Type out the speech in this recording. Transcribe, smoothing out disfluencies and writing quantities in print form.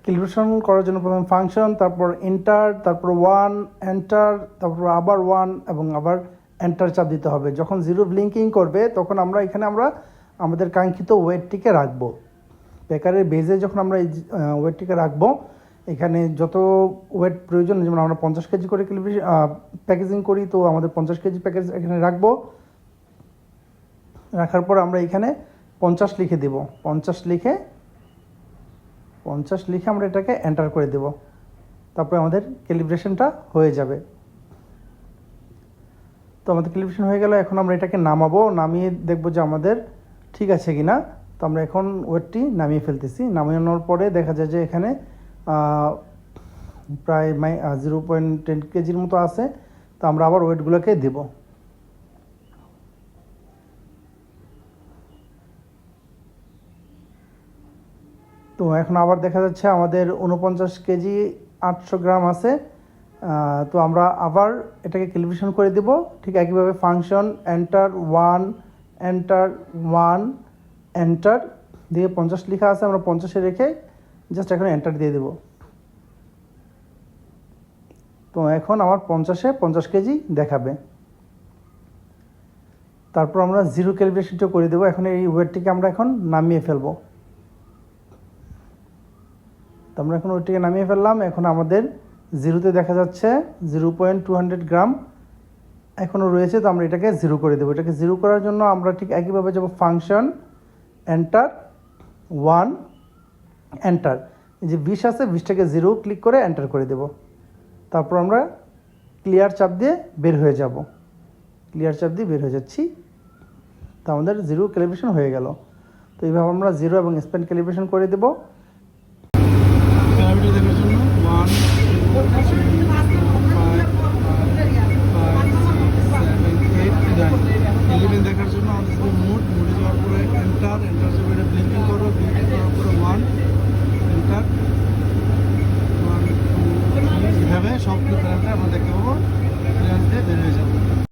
Calibration করার জন্য প্রথমে ফাংশন, তারপর এন্টার, তারপর 1 এন্টার, তারপর আবার 1 এবং আবার এন্টার চাপ দিতে হবে। যখন জিরো ব্লিঙ্কিং করবে তখন আমরা এখানে আমাদের কাঙ্ক্ষিত ওয়েটটিকে রাখবো। বেকারের বেজে যখন আমরা এই ওয়েটটিকে রাখবো, এখানে যত ওয়েট প্রয়োজন, যেমন আমরা 50 কেজি করে প্যাকেজিং করি, তো আমাদের 50 কেজি প্যাকেজ এখানে রাখবো। রাখার পর আমরা এখানে 50 লিখে দেব। 50 লিখে আমরা এটাকে এন্টার করে দেব। তারপরে আমাদের ক্যালিব্রেশনটা হয়ে যাবে। তো আমাদের ক্যালিব্রেশন হয়ে গেল। এখন আমরা এটাকে নামাবো, নামিয়ে দেখব যে আমাদের ঠিক আছে কি না। তো আমরা এখন ওয়েটটি নামিয়ে ফেলতেছি। নামানোর পরে দেখা যায় যে এখানে প্রায় 0.10 কেজির মতো আছে। তো আমরা আবার ওয়েটগুলোকে দেব। তো এখন আবার দেখা যাচ্ছে আমাদের 49 কেজি 800 গ্রাম আছে। তো আমরা আবার এটাকে ক্যালিব্রেশন করে দেব। ঠিক একইভাবে ফাংশন এন্টার 1 এন্টার 1 এন্টার দিয়ে 50 লেখা আছে, আমরা 50-এ রেখে জাস্ট এখন এন্টার দিয়ে দেব। তো এখন আমার 50-এ 50 কেজি দেখাবে। তারপর আমরা জিরো ক্যালিব্রেশনটা করে দেবো। এখন এই ওয়েটটিকে আমরা এখন নামিয়ে ফেলবো। তো আমরা এখন ওয়েটটিকে নামিয়ে ফেললাম। এখন আমাদের জিরোতে দেখা যাচ্ছে 0.200 গ্রাম এখনও রয়েছে। তো আমরা এটাকে জিরো করে দেবো। এটাকে জিরো করার জন্য আমরা ঠিক একইভাবে যাব ফাংশন এন্টার 1 এন্টার, এই যে 20 আছে 20টাকে জিরো ক্লিক করে এন্টার করে দেব। তারপর আমরা ক্লিয়ার চাপ দিয়ে বের হয়ে যাব। ক্লিয়ার চাপ দিয়ে বের হয়ে যাচ্ছি। তো আমাদের জিরো ক্যালিব্রেশন হয়ে গেল। তো এইভাবে আমরা জিরো এবং স্প্যান ক্যালিব্রেশন করে দেব।